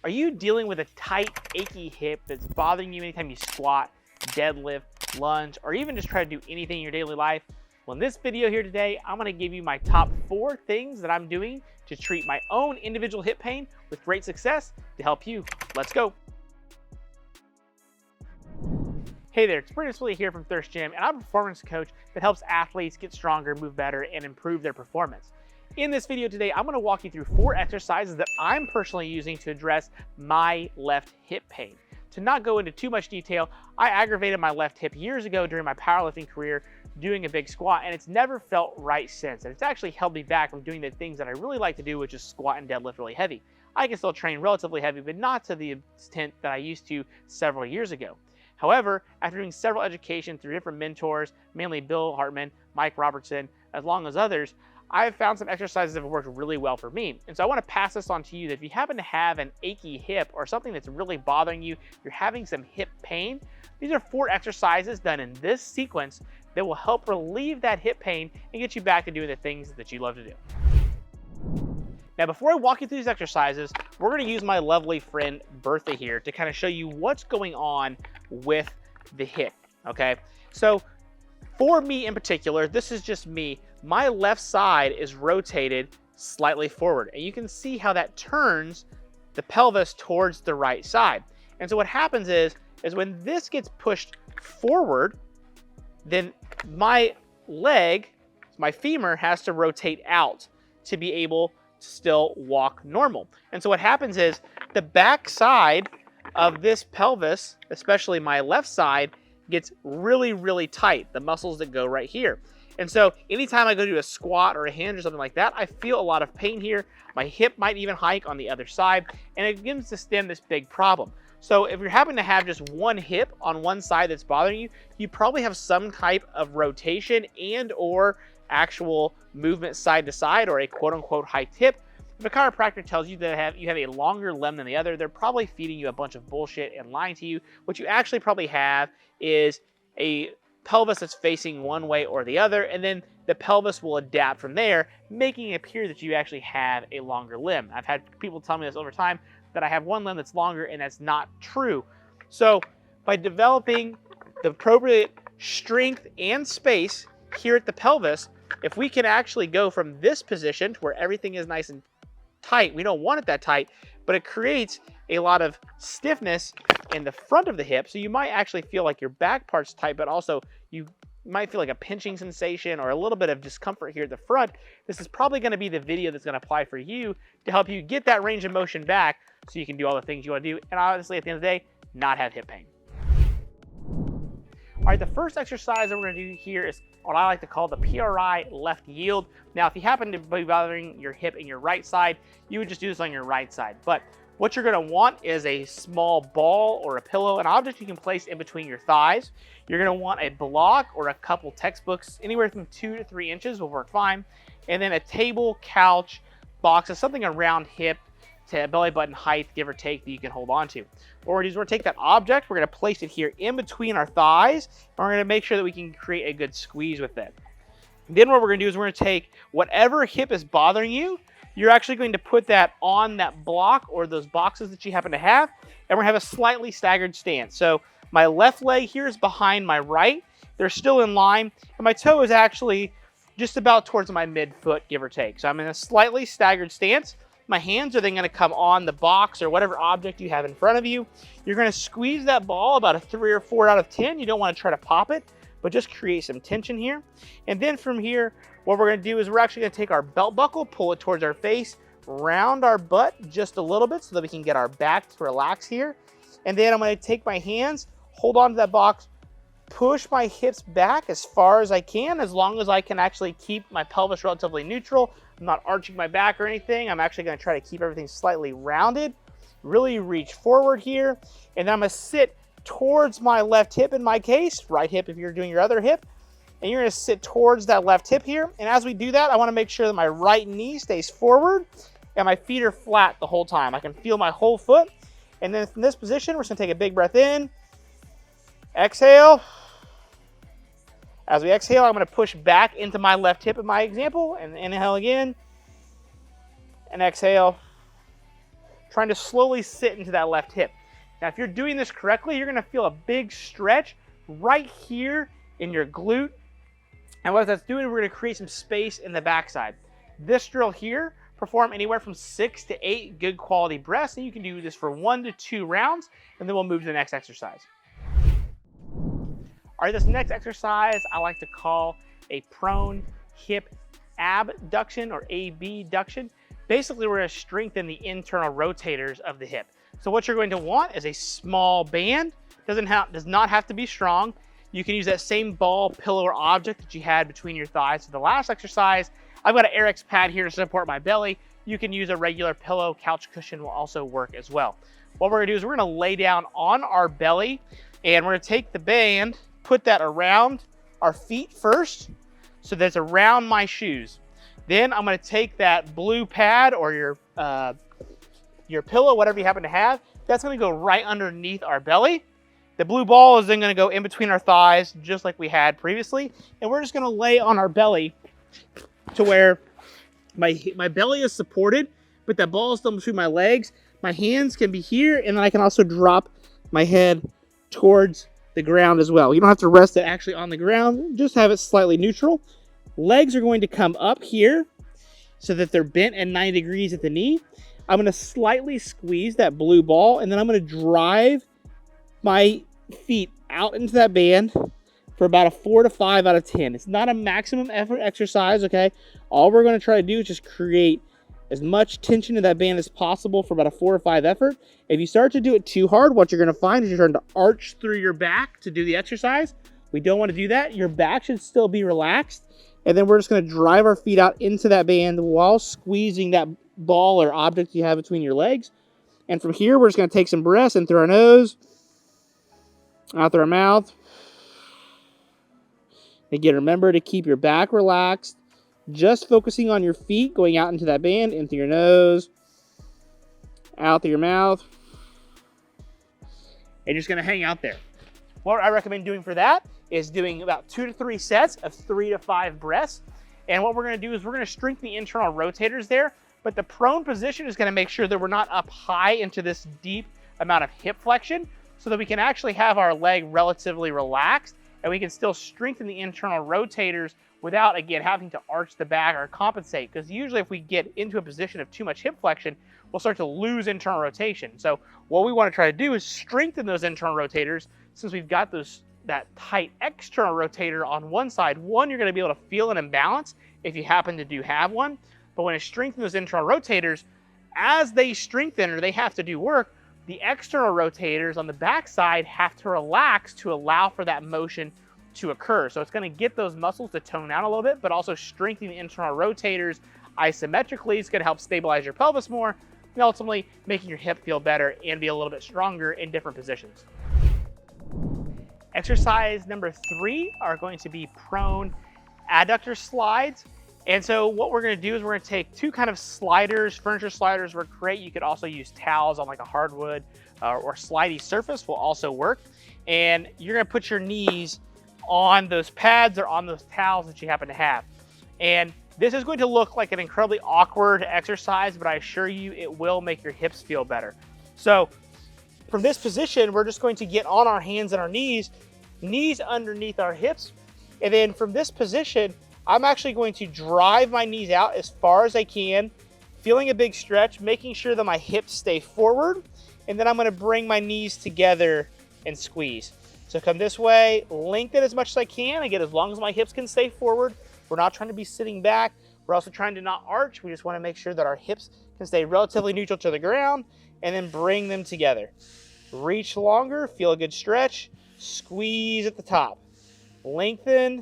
Are you dealing with a tight, achy hip that's bothering you anytime you squat, deadlift, lunge, or even just try to do anything in your daily life? Well, in this video here today, I'm going to give you my top 4 things that I'm doing to treat my own individual hip pain with great success to help you. Let's go. Hey there, it's Brandon here from Thirst Gym, and I'm a performance coach that helps athletes get stronger, move better, and improve their performance. In this video today, I'm going to walk you through 4 exercises that I'm personally using to address my left hip pain. To not go into too much detail, I aggravated my left hip years ago during my powerlifting career doing a big squat, and it's never felt right since. And it's actually held me back from doing the things that I really like to do, which is squat and deadlift really heavy. I can still train relatively heavy, but not to the extent that I used to several years ago. However, after doing several education through different mentors, mainly Bill Hartman, Mike Robertson, as long as others, I've found some exercises that have worked really well for me. And so I want to pass this on to you that if you happen to have an achy hip or something that's really bothering you, you're having some hip pain, these are 4 exercises done in this sequence that will help relieve that hip pain and get you back to doing the things that you love to do. Now, before I walk you through these exercises, we're going to use my lovely friend Bertha here to kind of show you what's going on with the hip, okay? So for me in particular, this is just me, my left side is rotated slightly forward, and you can see how that turns the pelvis towards the right side. And so what happens is when this gets pushed forward, then my leg, my femur, has to rotate out to be able to still walk normal. And so what happens is the back side of this pelvis, especially my left side, gets really, really tight, the muscles that go right here. And so anytime I go to a squat or a hinge or something like that, I feel a lot of pain here. My hip might even hike on the other side, and it begins to stem this big problem. So if you're having to have just one hip on one side that's bothering you, you probably have some type of rotation and or actual movement side to side, or a quote-unquote hiked hip. If a chiropractor tells you that you have a longer limb than the other, they're probably feeding you a bunch of bullshit and lying to you. What you actually probably have is a pelvis that's facing one way or the other, and then the pelvis will adapt from there, making it appear that you actually have a longer limb. I've had people tell me this over time, that I have one limb that's longer, and that's not true. So by developing the appropriate strength and space here at the pelvis, if we can actually go from this position to where everything is nice and tight, we don't want it that tight, but it creates a lot of stiffness in the front of the hip, so you might actually feel like your back part's tight, but also you might feel like a pinching sensation or a little bit of discomfort here at the front. This is probably going to be the video that's going to apply for you to help you get that range of motion back so you can do all the things you want to do, and honestly, at the end of the day, not have hip pain. All right, the first exercise that we're going to do here is what I like to call the PRI left yield. Now, if you happen to be bothering your hip in your right side, you would just do this on your right side. But what you're going to want is a small ball or a pillow, an object you can place in between your thighs. You're going to want a block or a couple textbooks, anywhere from 2 to 3 inches will work fine. And then a table, couch, boxes, something around hip to belly button height, give or take, that you can hold on to. What we're going to do is we're going to take that object, we're going to place it here in between our thighs, and we're going to make sure that we can create a good squeeze with it. Then what we're going to do is we're going to take whatever hip is bothering you, you're actually going to put that on that block or those boxes that you happen to have, and we're going to have a slightly staggered stance. So my left leg here is behind my right. They're still in line, and my toe is actually just about towards my midfoot, give or take. So I'm in a slightly staggered stance. My hands are then going to come on the box or whatever object you have in front of you. You're going to squeeze that ball about a 3 or 4 out of 10. You don't want to try to pop it, but just create some tension here. And then from here, what we're going to do is we're actually going to take our belt buckle, pull it towards our face, round our butt just a little bit so that we can get our back to relax here. And then I'm going to take my hands, hold on to that box, push my hips back as far as I can, as long as I can actually keep my pelvis relatively neutral. I'm not arching my back or anything. I'm actually going to try to keep everything slightly rounded. Really reach forward here. And then I'm going to sit towards my left hip in my case, right hip if you're doing your other hip. And you're going to sit towards that left hip here. And as we do that, I want to make sure that my right knee stays forward and my feet are flat the whole time. I can feel my whole foot. And then from this position, we're just going to take a big breath in. Exhale. As we exhale, I'm going to push back into my left hip in my example, and inhale again, and exhale. trying to slowly sit into that left hip. Now, if you're doing this correctly, you're gonna feel a big stretch right here in your glute. And what that's doing, we're gonna create some space in the backside. This drill here, perform anywhere from 6 to 8 good quality breaths, and you can do this for 1 to 2 rounds, and then we'll move to the next exercise. All right, this next exercise I like to call a prone hip abduction or abduction. Basically, we're going to strengthen the internal rotators of the hip. So what you're going to want is a small band. Does not have to be strong. You can use that same ball, pillow, or object that you had between your thighs for the last exercise. I've got an RX pad here to support my belly. You can use a regular pillow, couch cushion will also work as well. What we're gonna do is we're gonna lay down on our belly, and we're gonna take the band, put that around our feet first, so that's around my shoes. Then I'm gonna take that blue pad or your pillow, whatever you happen to have, that's gonna go right underneath our belly. The blue ball is then gonna go in between our thighs, just like we had previously, and we're just gonna lay on our belly to where my belly is supported, but that ball is still between my legs. My hands can be here, and then I can also drop my head towards the ground as well. You don't have to rest it actually on the ground, just have it slightly neutral. Legs are going to come up here so that they're bent at 90 degrees at the knee. I'm gonna slightly squeeze that blue ball, and then I'm gonna drive my feet out into that band for about a 4 to 5 out of 10. It's not a maximum effort exercise, okay? All we're gonna try to do is just create as much tension in that band as possible for about a 4 or 5 effort. If you start to do it too hard, what you're gonna find is you're starting to arch through your back to do the exercise. We don't wanna do that. Your back should still be relaxed. And then we're just gonna drive our feet out into that band while squeezing that ball or object you have between your legs. And from here, we're just gonna take some breaths in through our nose, out through our mouth. Again, remember to keep your back relaxed, just focusing on your feet going out into that band, in through your nose, out through your mouth, and you're just gonna hang out there. What I recommend doing for that is doing about 2 to 3 sets of 3 to 5 breaths. And what we're gonna do is we're gonna strengthen the internal rotators there, but the prone position is gonna make sure that we're not up high into this deep amount of hip flexion, so that we can actually have our leg relatively relaxed, and we can still strengthen the internal rotators without, again, having to arch the back or compensate. Because usually if we get into a position of too much hip flexion, we'll start to lose internal rotation. So what we want to try to do is strengthen those internal rotators. Since we've got that tight external rotator on one side, one, you're going to be able to feel an imbalance if you happen to have one. But when it strengthens those internal rotators, as they strengthen or they have to do work, the external rotators on the backside have to relax to allow for that motion to occur. So it's going to get those muscles to tone out a little bit, but also strengthen the internal rotators isometrically. It's going to help stabilize your pelvis more, and ultimately making your hip feel better and be a little bit stronger in different positions. Exercise number 3 are going to be prone adductor slides. And so what we're gonna do is we're gonna take 2 kind of sliders. Furniture sliders work great. You could also use towels on like a hardwood or slidey surface will also work. And you're gonna put your knees on those pads or on those towels that you happen to have. And this is going to look like an incredibly awkward exercise, but I assure you it will make your hips feel better. So from this position, we're just going to get on our hands and our knees underneath our hips. And then from this position, I'm actually going to drive my knees out as far as I can, feeling a big stretch, making sure that my hips stay forward, and then I'm going to bring my knees together and squeeze. So come this way, lengthen as much as I can. Again, as long as my hips can stay forward. We're not trying to be sitting back. We're also trying to not arch. We just want to make sure that our hips can stay relatively neutral to the ground, and then bring them together. Reach longer, feel a good stretch, squeeze at the top. Lengthen,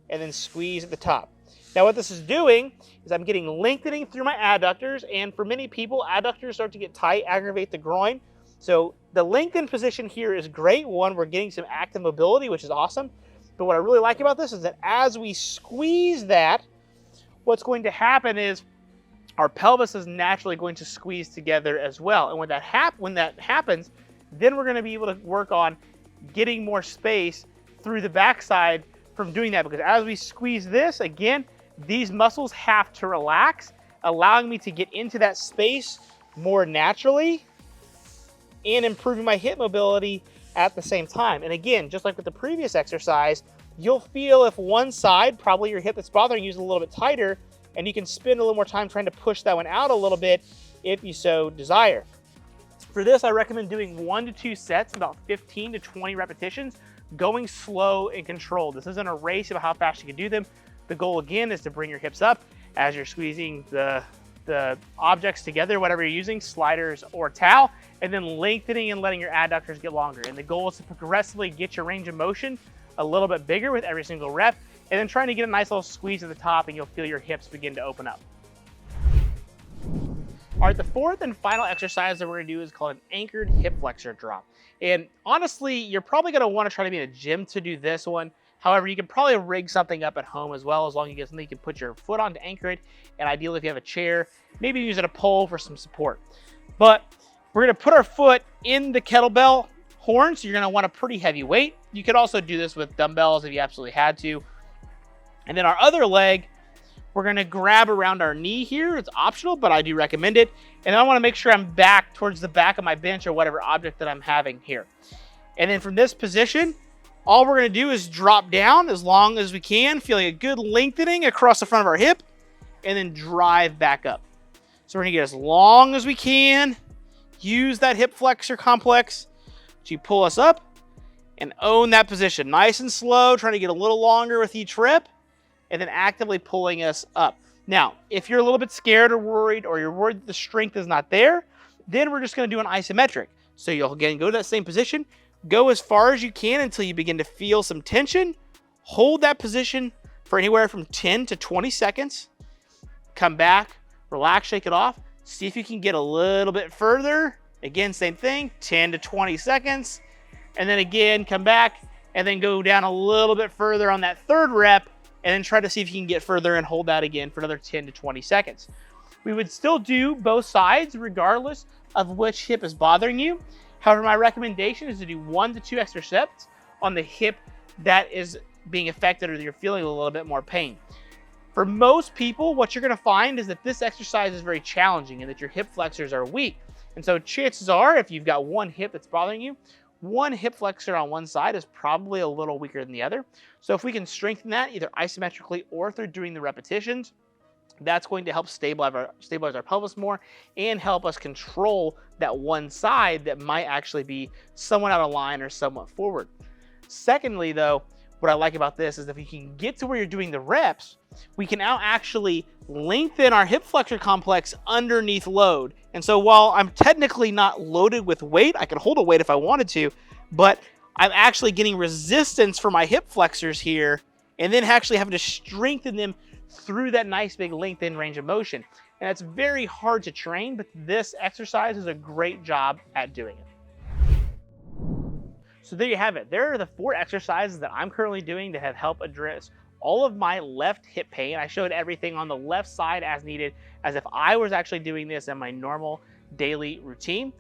and then squeeze at the top. Now what this is doing is I'm getting lengthening through my adductors, and for many people, adductors start to get tight, aggravate the groin. So the lengthened position here is great. One, we're getting some active mobility, which is awesome. But what I really like about this is that as we squeeze that, what's going to happen is our pelvis is naturally going to squeeze together as well. And when that happens, then we're going to be able to work on getting more space through the backside from doing that, because as we squeeze this, again, these muscles have to relax, allowing me to get into that space more naturally and improving my hip mobility at the same time. And again, just like with the previous exercise, you'll feel if one side, probably your hip that's bothering you, is a little bit tighter, and you can spend a little more time trying to push that one out a little bit if you so desire. For this, I recommend doing 1 to 2 sets, about 15 to 20 repetitions, going slow and controlled. This isn't a race about how fast you can do them. The goal again is to bring your hips up as you're squeezing the objects together, whatever you're using, sliders or towel, and then lengthening and letting your adductors get longer. And the goal is to progressively get your range of motion a little bit bigger with every single rep, and then trying to get a nice little squeeze at the top, and you'll feel your hips begin to open up. All right, the fourth and final exercise that we're gonna do is called an anchored hip flexor drop. And honestly, you're probably gonna wanna try to be in a gym to do this one. However, you can probably rig something up at home as well, as long as you get something you can put your foot on to anchor it. And ideally, if you have a chair, maybe use it a pole for some support. But we're gonna put our foot in the kettlebell horn, so you're gonna want a pretty heavy weight. You could also do this with dumbbells if you absolutely had to. And then our other leg, we're gonna grab around our knee here. It's optional, but I do recommend it. And I wanna make sure I'm back towards the back of my bench or whatever object that I'm having here. And then from this position, all we're gonna do is drop down as long as we can, feeling a good lengthening across the front of our hip, and then drive back up. So we're gonna get as long as we can, use that hip flexor complex to pull us up and own that position. Nice and slow, trying to get a little longer with each rep, and then actively pulling us up. Now, if you're a little bit scared or worried, or you're worried that the strength is not there, then we're just gonna do an isometric. So you'll again go to that same position, go as far as you can until you begin to feel some tension. Hold that position for anywhere from 10 to 20 seconds. Come back, relax, shake it off. See if you can get a little bit further. Again, same thing, 10 to 20 seconds. And then again, come back and then go down a little bit further on that third rep, and then try to see if you can get further and hold that again for another 10 to 20 seconds. We would still do both sides regardless of which hip is bothering you. However, my recommendation is to do 1 to 2 extra sets on the hip that is being affected or you're feeling a little bit more pain. For most people, what you're gonna find is that this exercise is very challenging and that your hip flexors are weak. And so chances are, if you've got one hip that's bothering you, one hip flexor on one side is probably a little weaker than the other. So if we can strengthen that either isometrically or through doing the repetitions, that's going to help stabilize our pelvis more and help us control that one side that might actually be somewhat out of line or somewhat forward. Secondly, though, what I like about this is that if we can get to where you're doing the reps, we can now actually lengthen our hip flexor complex underneath load. And so while I'm technically not loaded with weight, I can hold a weight if I wanted to, but I'm actually getting resistance for my hip flexors here and then actually having to strengthen them through that nice big lengthened range of motion. And it's very hard to train, but this exercise is a great job at doing it. So there you have it. There are the 4 exercises that I'm currently doing that have helped address all of my left hip pain. I showed everything on the left side as needed, as if I was actually doing this in my normal daily routine.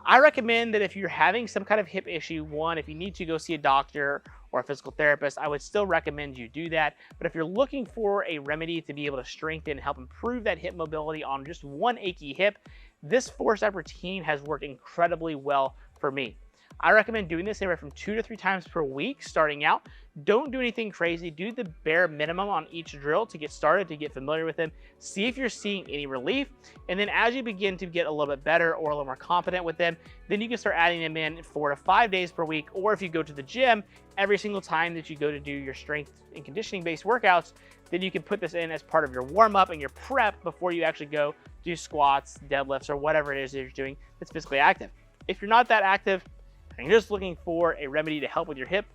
I recommend that if you're having some kind of hip issue, one, if you need to go see a doctor or a physical therapist, I would still recommend you do that. But if you're looking for a remedy to be able to strengthen and help improve that hip mobility on just one achy hip, this 4-step routine has worked incredibly well for me. I recommend doing this anywhere from 2 to 3 times per week starting out. Don't do anything crazy. Do the bare minimum on each drill to get started, to get familiar with them. See if you're seeing any relief. And then as you begin to get a little bit better or a little more confident with them, then you can start adding them in 4 to 5 days per week. Or if you go to the gym, every single time that you go to do your strength and conditioning based workouts, then you can put this in as part of your warm up and your prep before you actually go do squats, deadlifts, or whatever it is that you're doing that's physically active. If you're not that active, and you're just looking for a remedy to help with your hip,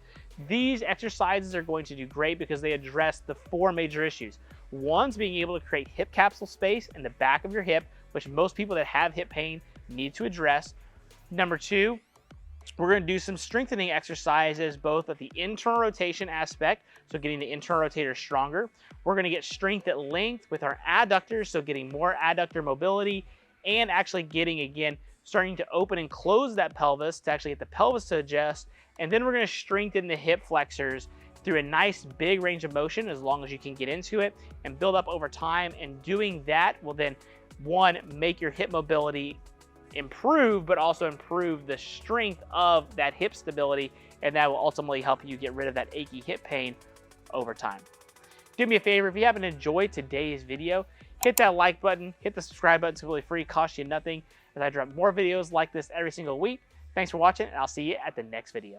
these exercises are going to do great because they address the 4 major issues. One's being able to create hip capsule space in the back of your hip, which most people that have hip pain need to address. Number 2, we're going to do some strengthening exercises, both at the internal rotation aspect, so getting the internal rotator stronger. We're going to get strength at length with our adductors, so getting more adductor mobility and actually getting, again, starting to open and close that pelvis to actually get the pelvis to adjust. And then we're going to strengthen the hip flexors through a nice big range of motion as long as you can get into it and build up over time. And doing that will then one, make your hip mobility improve, but also improve the strength of that hip stability, and that will ultimately help you get rid of that achy hip pain over time. Do me a favor, if you haven't enjoyed today's video, hit that like button, hit the subscribe button. It's completely free, costs you nothing, as I drop more videos like this every single week. Thanks for watching, and I'll see you at the next video.